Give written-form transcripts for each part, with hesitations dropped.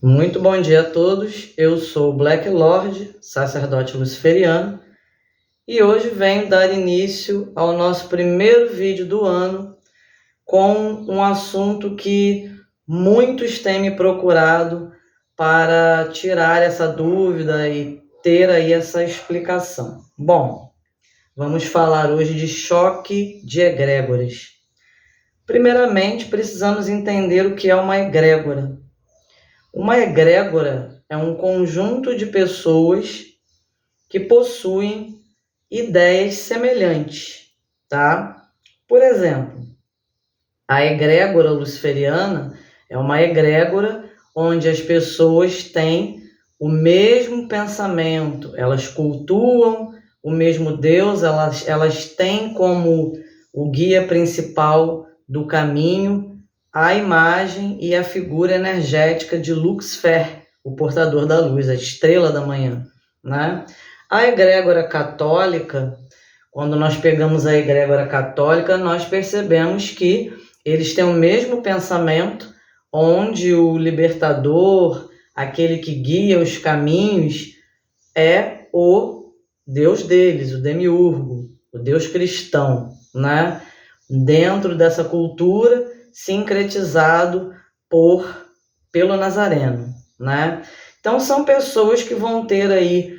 Muito bom dia a todos. Eu sou o Black Lord, sacerdote luciferiano, e hoje venho dar início ao nosso primeiro vídeo do ano com um assunto que muitos têm me procurado para tirar essa dúvida e ter aí essa explicação. Bom, vamos falar hoje de choque de egrégoras. Primeiramente, precisamos entender o que é uma egrégora. Uma egrégora é um conjunto de pessoas que possuem ideias semelhantes, tá? Por exemplo, a egrégora luciferiana é uma egrégora onde as pessoas têm o mesmo pensamento, elas cultuam o mesmo Deus, elas têm como o guia principal do caminho a imagem e a figura energética de Lucifer, o portador da luz, a estrela da manhã, né? A egrégora católica, quando nós pegamos a egrégora católica, nós percebemos que eles têm o mesmo pensamento, onde o libertador, aquele que guia os caminhos, é o Deus deles, o demiurgo, o Deus cristão, né? Dentro dessa cultura, sincretizado pelo Nazareno, né? Então são pessoas que vão ter aí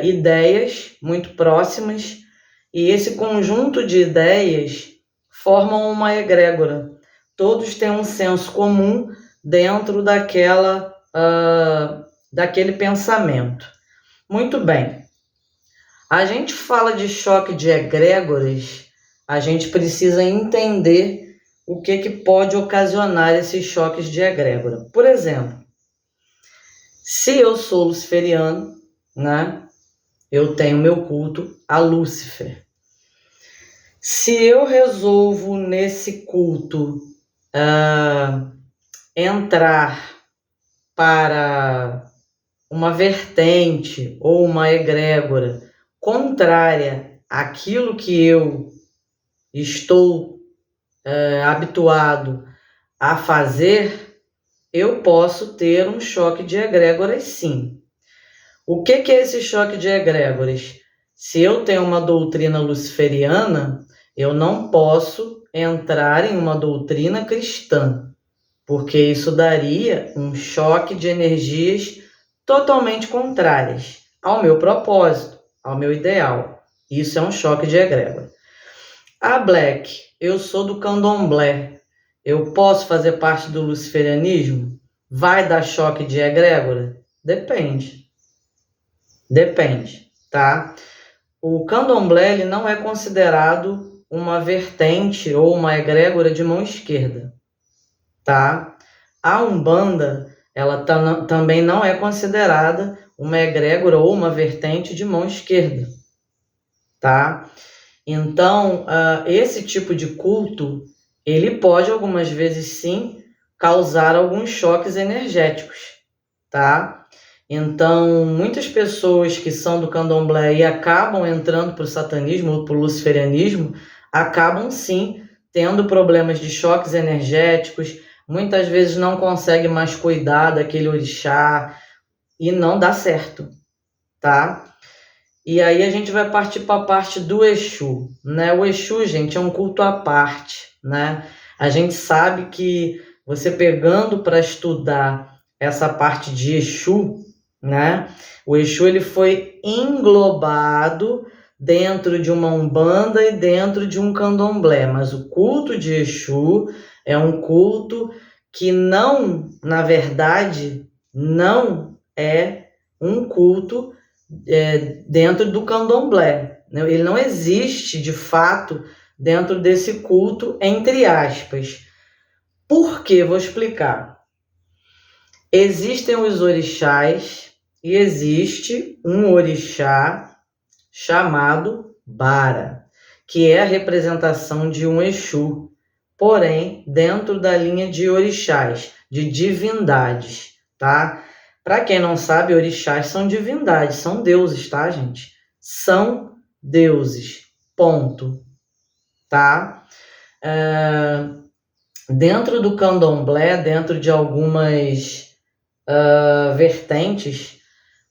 ideias muito próximas, e esse conjunto de ideias formam uma egrégora. Todos têm um senso comum dentro daquele pensamento. Muito bem. A gente fala de choque de egrégoras, a gente precisa entender o que pode ocasionar esses choques de egrégora. Por exemplo, se eu sou luciferiano, né, eu tenho meu culto a Lúcifer. Se eu resolvo nesse culto entrar para uma vertente ou uma egrégora contrária àquilo que eu estou habituado a fazer, eu posso ter um choque de egrégoras, sim. O que é esse choque de egrégoras? Se eu tenho uma doutrina luciferiana, eu não posso entrar em uma doutrina cristã, porque isso daria um choque de energias totalmente contrárias ao meu propósito, ao meu ideal. Isso é um choque de egrégora. A Black, eu sou do candomblé, eu posso fazer parte do luciferianismo? Vai dar choque de egrégora? Depende, tá? O candomblé ele não é considerado uma vertente ou uma egrégora de mão esquerda, tá? A Umbanda, ela também não é considerada uma egrégora ou uma vertente de mão esquerda, tá? Então, esse tipo de culto, ele pode algumas vezes sim causar alguns choques energéticos, tá? Então, muitas pessoas que são do candomblé e acabam entrando para o satanismo ou para o luciferianismo, acabam sim tendo problemas de choques energéticos, muitas vezes não conseguem mais cuidar daquele orixá e não dá certo, tá? E aí a gente vai partir para a parte do Exu, né? O Exu, gente, é um culto à parte, né? A gente sabe que você pegando para estudar essa parte de Exu, né? O Exu ele foi englobado dentro de uma Umbanda e dentro de um Candomblé, mas o culto de Exu é um culto que não, na verdade, não é um culto dentro do candomblé, né? Ele não existe de fato dentro desse culto, entre aspas. Por quê? Vou explicar. Existem os orixás e existe um orixá chamado Bara, que é a representação de um Exu, porém dentro da linha de orixás, de divindades, tá? Para quem não sabe, orixás são divindades, são deuses, tá, gente? São deuses, ponto, tá? Dentro do candomblé, dentro de algumas vertentes,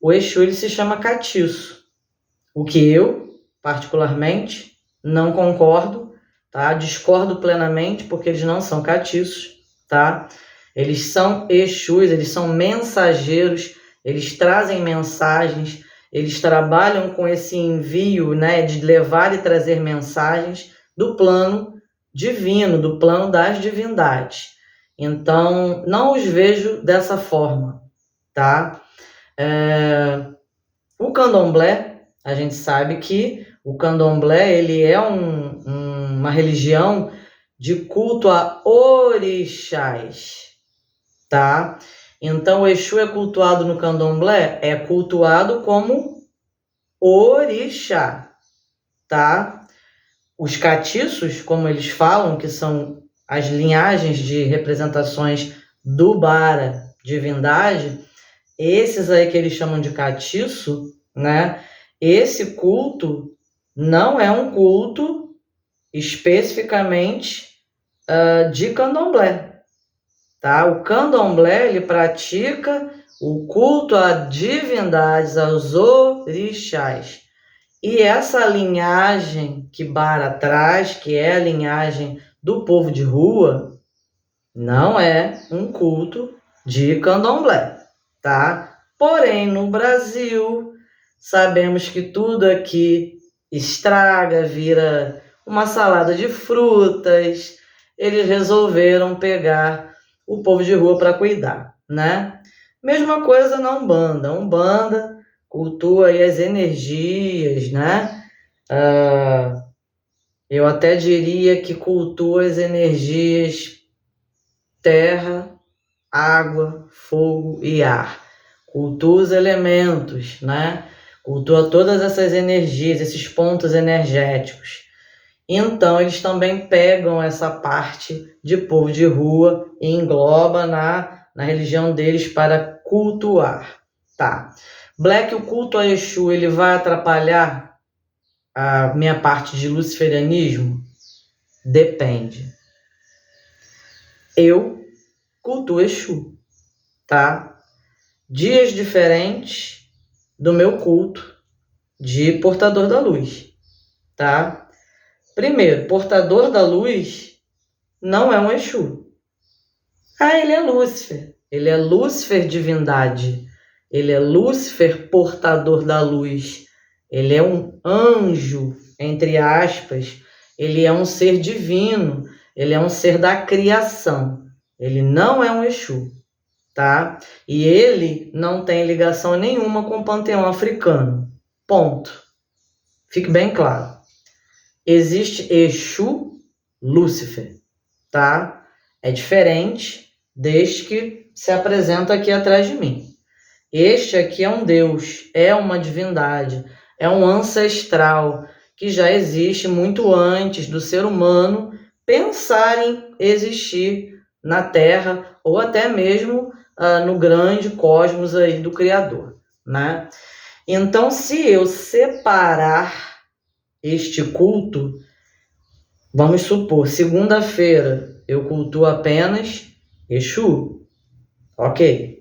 o Exu ele se chama catiço, o que eu, particularmente, não concordo, tá? Discordo plenamente, porque eles não são catiços, tá? Eles são Exus, eles são mensageiros, eles trazem mensagens, eles trabalham com esse envio, né, de levar e trazer mensagens do plano divino, do plano das divindades. Então, não os vejo dessa forma, tá? O candomblé, a gente sabe que o candomblé ele é uma religião de culto a orixás, tá? Então, o Exu é cultuado no candomblé? É cultuado como orixá, tá? Os catiços, como eles falam, que são as linhagens de representações do Bara, divindade, esses aí que eles chamam de catiço, né? Esse culto não é um culto especificamente de candomblé, tá? O candomblé, ele pratica o culto a divindades, aos orixás. E essa linhagem que Bara traz, que é a linhagem do povo de rua, não é um culto de candomblé, tá? Porém, no Brasil, sabemos que tudo aqui estraga, vira uma salada de frutas. Eles resolveram pegar o povo de rua para cuidar, né? Mesma coisa na Umbanda. A Umbanda cultua aí as energias, né? Eu até diria que cultua as energias terra, água, fogo e ar. Cultua os elementos, né? Cultua todas essas energias, esses pontos energéticos. Então, eles também pegam essa parte de povo de rua e engloba na religião deles para cultuar, tá? Black, o culto a Exu, ele vai atrapalhar a minha parte de luciferianismo? Depende. Eu cultuo Exu, tá? Dias diferentes do meu culto de portador da luz, tá? Primeiro, portador da luz não é um Exu. Ele é Lúcifer. Ele é Lúcifer divindade. Ele é Lúcifer portador da luz. Ele é um anjo, entre aspas. Ele é um ser divino. Ele é um ser da criação. Ele não é um Exu, tá? E ele não tem ligação nenhuma com o panteão africano. Ponto. Fique bem claro. Existe Exu, Lúcifer, tá? É diferente deste que se apresenta aqui atrás de mim. Este aqui é um Deus, é uma divindade, é um ancestral que já existe muito antes do ser humano pensar em existir na Terra ou até mesmo no grande cosmos aí do Criador, né? Então, se eu separar este culto, vamos supor, segunda-feira eu cultuo apenas Exu, ok.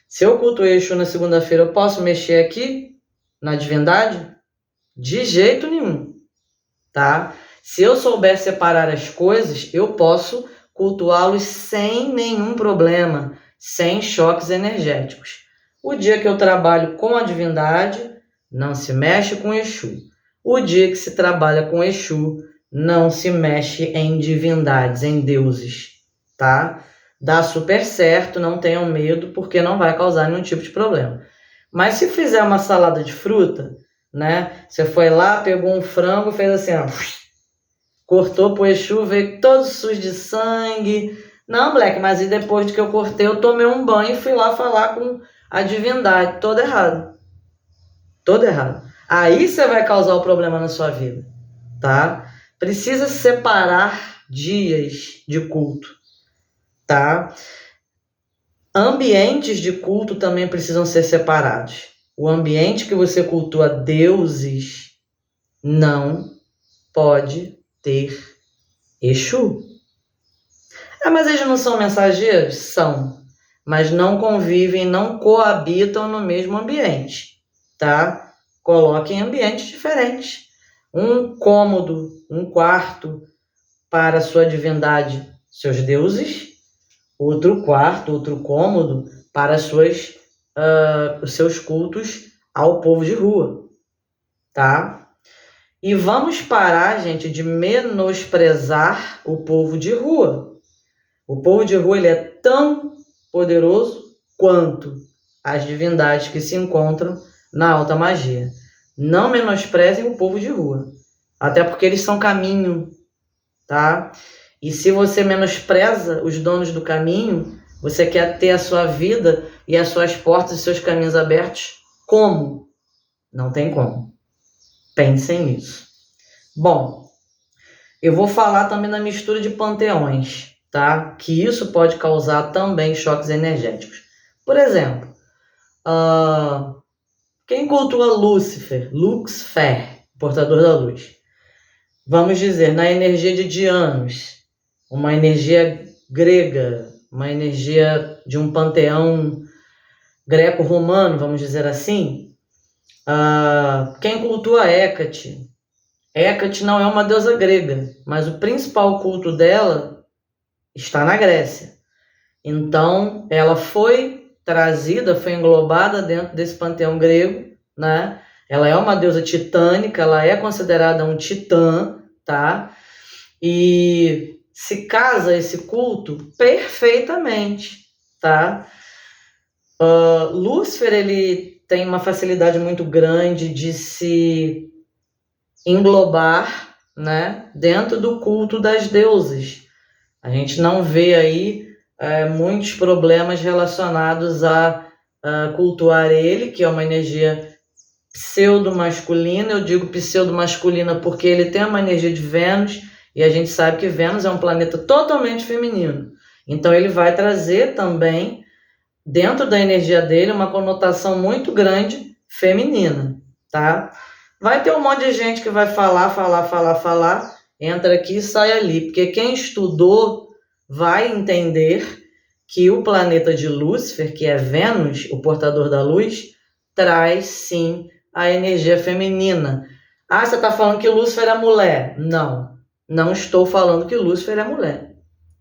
Se eu cultuo Exu na segunda-feira, eu posso mexer aqui na divindade? De jeito nenhum, tá? Se eu souber separar as coisas, eu posso cultuá-los sem nenhum problema, sem choques energéticos. O dia que eu trabalho com a divindade, não se mexe com Exu. O dia que se trabalha com Exu, não se mexe em divindades, em deuses, tá? Dá super certo, não tenham medo, porque não vai causar nenhum tipo de problema. Mas se fizer uma salada de fruta, né? Você foi lá, pegou um frango, fez assim, ó, cortou pro Exu, veio todo sujo de sangue. Não, Black, mas e depois que eu cortei, eu tomei um banho e fui lá falar com a divindade. Todo errado. Todo errado. Aí você vai causar o problema na sua vida, tá? Precisa separar dias de culto, tá? Ambientes de culto também precisam ser separados. O ambiente que você cultua deuses não pode ter Exu. Mas eles não são mensageiros? São. mas não convivem, não coabitam no mesmo ambiente, tá? Coloque em ambientes diferentes. Um cômodo, um quarto para sua divindade, seus deuses, outro quarto, outro cômodo para os seus cultos ao povo de rua, tá? E vamos parar, gente, de menosprezar o povo de rua. O povo de rua ele é tão poderoso quanto as divindades que se encontram na alta magia. Não menosprezem o povo de rua, até porque eles são caminho, tá? E se você menospreza os donos do caminho, você quer ter a sua vida e as suas portas e seus caminhos abertos, como? Não tem como. Pensem nisso. Bom, eu vou falar também da mistura de panteões, tá? Que isso pode causar também choques energéticos. Por exemplo, quem cultua Lúcifer, Luxfer, portador da luz, vamos dizer, na energia de Dianos, uma energia grega, uma energia de um panteão greco-romano, vamos dizer assim, quem cultua Hécate. Hécate não é uma deusa grega, mas o principal culto dela está na Grécia. Então, ela foi trazida, foi englobada dentro desse panteão grego, né? Ela é uma deusa titânica, ela é considerada um titã, tá? E se casa esse culto perfeitamente, tá? Lúcifer, ele tem uma facilidade muito grande de se englobar, né, dentro do culto das deusas. A gente não vê aí muitos problemas relacionados a cultuar ele, que é uma energia pseudo-masculina. Eu digo pseudo-masculina porque ele tem uma energia de Vênus, e a gente sabe que Vênus é um planeta totalmente feminino. Então ele vai trazer também, dentro da energia dele, uma conotação muito grande feminina, tá? Vai ter um monte de gente que vai falar, entra aqui e sai ali, porque quem estudou vai entender que o planeta de Lúcifer, que é Vênus, o portador da luz, traz sim a energia feminina. Você está falando que Lúcifer é mulher? Não estou falando que Lúcifer é mulher,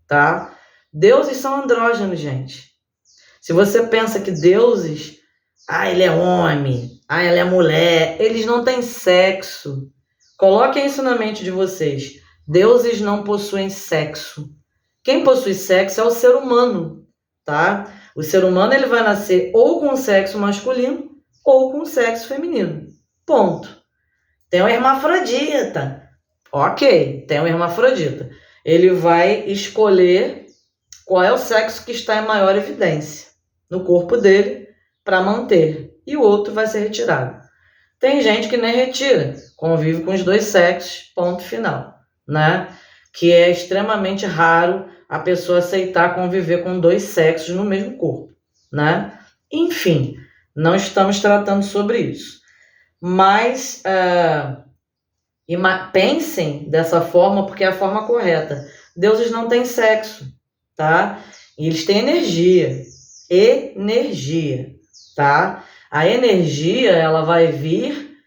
tá? Deuses são andrógenos, gente. Se você pensa que deuses, ele é homem, ela é mulher, eles não têm sexo. Coloquem isso na mente de vocês. Deuses não possuem sexo. Quem possui sexo é o ser humano, tá? O ser humano ele vai nascer ou com sexo masculino ou com sexo feminino. Ponto. Tem um hermafrodita. Ok, tem um hermafrodita. Ele vai escolher qual é o sexo que está em maior evidência no corpo dele para manter. E o outro vai ser retirado. Tem gente que nem retira, convive com os dois sexos, ponto final, né? Que é extremamente raro a pessoa aceitar conviver com dois sexos no mesmo corpo, né? Enfim, não estamos tratando sobre isso. Mas pensem dessa forma, porque é a forma correta. Deuses não têm sexo, tá? E eles têm energia, tá? A energia, ela vai vir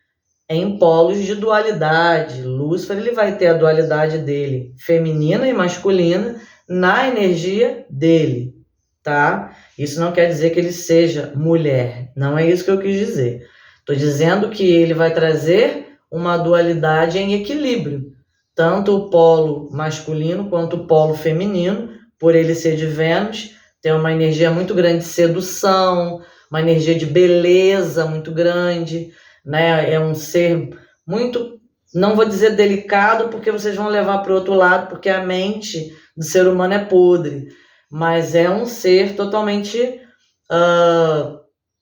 em polos de dualidade. Lúcifer, ele vai ter a dualidade dele, feminina e masculina, na energia dele, tá? Isso não quer dizer que ele seja mulher, não é isso que eu quis dizer. Estou dizendo que ele vai trazer uma dualidade em equilíbrio, tanto o polo masculino quanto o polo feminino, por ele ser de Vênus, tem uma energia muito grande de sedução, uma energia de beleza muito grande, né? É um ser muito, não vou dizer delicado, porque vocês vão levar para o outro lado, porque a mente do ser humano é podre, mas é um ser totalmente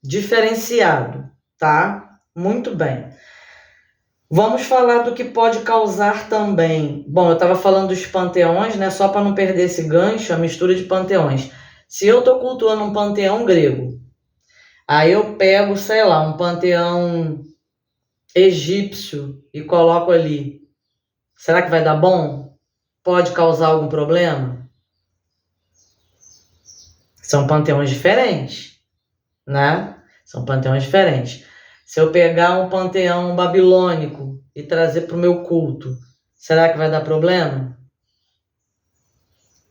diferenciado, tá? Muito bem. Vamos falar do que pode causar também. Bom, eu estava falando dos panteões, né? Só para não perder esse gancho, a mistura de panteões. Se eu estou cultuando um panteão grego, aí eu pego, sei lá, um panteão egípcio e coloco ali. Será que vai dar bom? Pode causar algum problema? São panteões diferentes, né? São panteões diferentes. Se eu pegar um panteão babilônico e trazer para o meu culto, será que vai dar problema?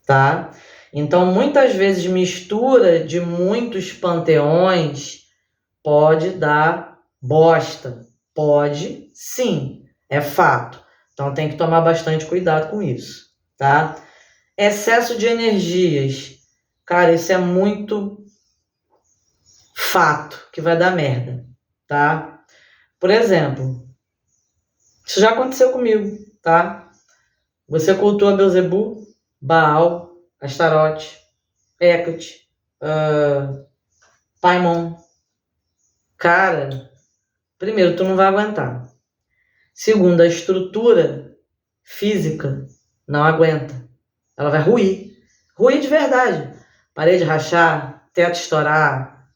Tá? Então, muitas vezes, mistura de muitos panteões pode dar bosta. Pode, sim, é fato. Então, tem que tomar bastante cuidado com isso, tá? Excesso de energias. Cara, isso é muito fato que vai dar merda, tá? Por exemplo, isso já aconteceu comigo, tá? Você cultua Beelzebub, Baal, Astarote, Hecate, Paimon. Cara, primeiro, tu não vai aguentar. Segundo, a estrutura física não aguenta. Ela vai ruir. Ruir de verdade. Parede rachar, teto estourar.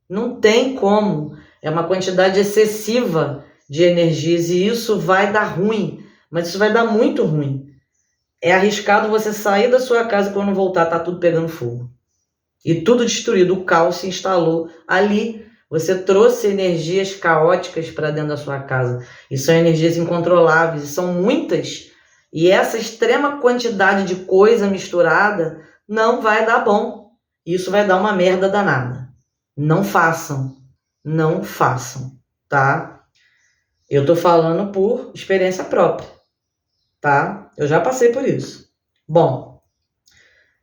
Não tem como. É uma quantidade excessiva de energias e isso vai dar ruim. Mas isso vai dar muito ruim. É arriscado você sair da sua casa e quando voltar tá tudo pegando fogo. E tudo destruído. O caos se instalou ali. Você trouxe energias caóticas para dentro da sua casa. E são energias incontroláveis. E são muitas. E essa extrema quantidade de coisa misturada não vai dar bom. Isso vai dar uma merda danada. Não façam. Não façam. Tá? Eu tô falando por experiência própria. Tá? Eu já passei por isso. Bom,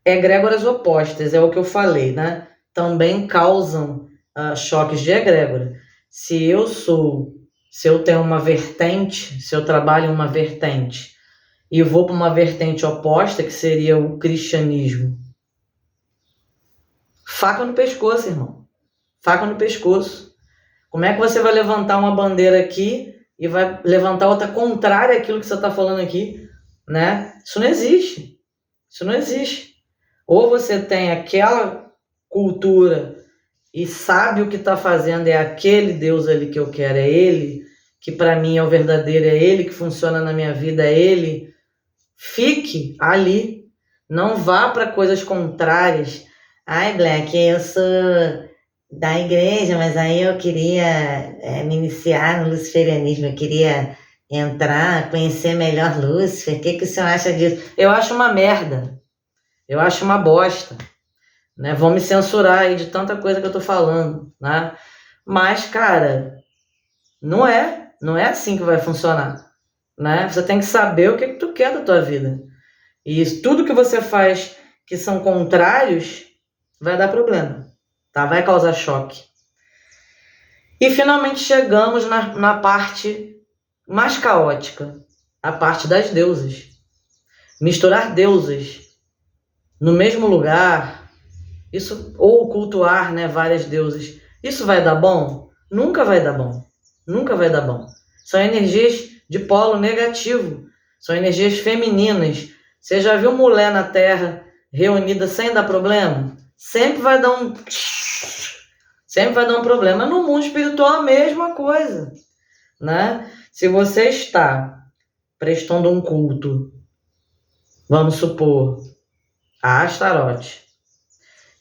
egrégoras opostas, é o que eu falei, né? Também causam choques de egrégora. Se eu tenho uma vertente, se eu trabalho em uma vertente e vou para uma vertente oposta, que seria o cristianismo, faca no pescoço, irmão. Faca no pescoço. Como é que você vai levantar uma bandeira aqui e vai levantar outra contrária àquilo que você está falando aqui, né? Isso não existe. Isso não existe. Ou você tem aquela cultura e sabe o que está fazendo, é aquele Deus ali que eu quero, é Ele, que para mim é o verdadeiro, é Ele que funciona na minha vida, é Ele. Fique ali. Não vá para coisas contrárias. Ai, Black, eu sou da igreja, mas aí eu queria me iniciar no luciferianismo, eu queria entrar, conhecer melhor Lúcifer. O que o senhor acha disso? Eu acho uma merda. Eu acho uma bosta. Né? Vão me censurar aí de tanta coisa que eu tô falando. Né? Mas, cara, não é assim que vai funcionar. Né? Você tem que saber o que tu quer da tua vida. E tudo que você faz que são contrários vai dar problema. Tá? Vai causar choque. E finalmente chegamos na parte mais caótica, a parte das deusas. Misturar deusas no mesmo lugar, isso, ou cultuar, né, várias deusas, isso vai dar bom? Nunca vai dar bom. Nunca vai dar bom. São energias de polo negativo, são energias femininas. Você já viu mulher na Terra reunida sem dar problema? Sempre vai dar um problema. No mundo espiritual a mesma coisa, né? Se você está prestando um culto, vamos supor, a Astarote,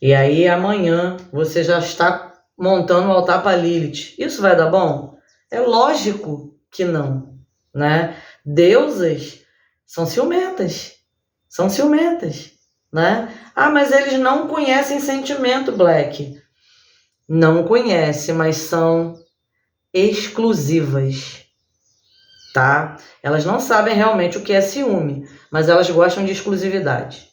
e aí amanhã você já está montando um altar para Lilith, isso vai dar bom? É lógico que não, né? Deusas são ciumentas, né? Ah, mas eles não conhecem sentimento, Black. Não conhecem, mas são exclusivas, tá? Elas não sabem realmente o que é ciúme, mas elas gostam de exclusividade,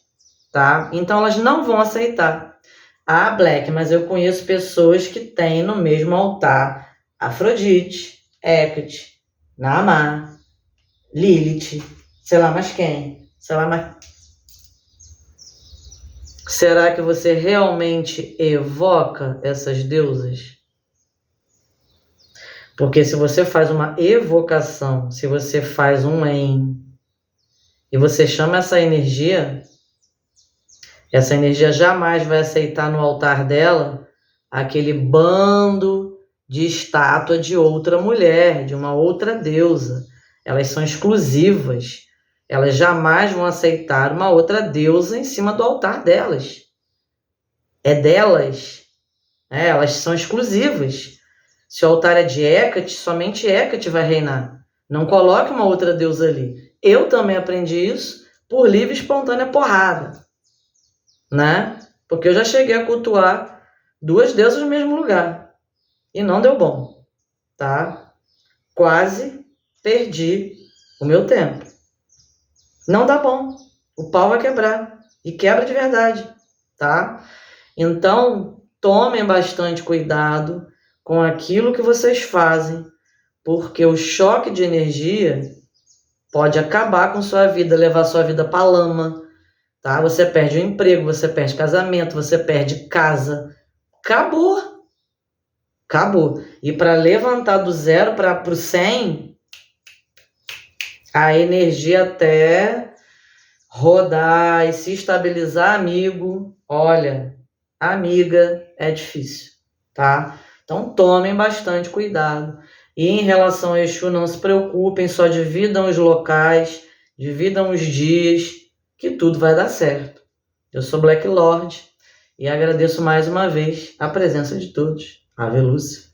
tá? Então elas não vão aceitar. Ah, Black, mas eu conheço pessoas que têm no mesmo altar Afrodite, Hecate, Naamá, Lilith, sei lá mais quem, sei lá mais... Será que você realmente evoca essas deusas? Porque se você faz uma evocação, se você faz um e você chama essa energia jamais vai aceitar no altar dela aquele bando de estátua de outra mulher, de uma outra deusa. Elas são exclusivas. Elas jamais vão aceitar uma outra deusa em cima do altar delas. é delas, né? Elas são exclusivas. Se o altar é de Hecate, somente Hecate vai reinar. Não coloque uma outra deusa ali. Eu também aprendi isso por livre e espontânea porrada, né? Porque eu já cheguei a cultuar 2 deusas no mesmo lugar e não deu bom, tá? Quase perdi o meu tempo. Não dá bom. O pau vai quebrar e quebra de verdade, tá? Então, tomem bastante cuidado com aquilo que vocês fazem, porque o choque de energia pode acabar com sua vida, levar sua vida para lama, tá? Você perde o emprego, você perde casamento, você perde casa. Acabou. Acabou. E para levantar do 0 para o 100, a energia até rodar e se estabilizar, amigo, olha, amiga, é difícil, tá? Então tomem bastante cuidado. E em relação a Exu, não se preocupem, só dividam os locais, dividam os dias, que tudo vai dar certo. Eu sou Black Lord e agradeço mais uma vez a presença de todos. Ave Lúcia.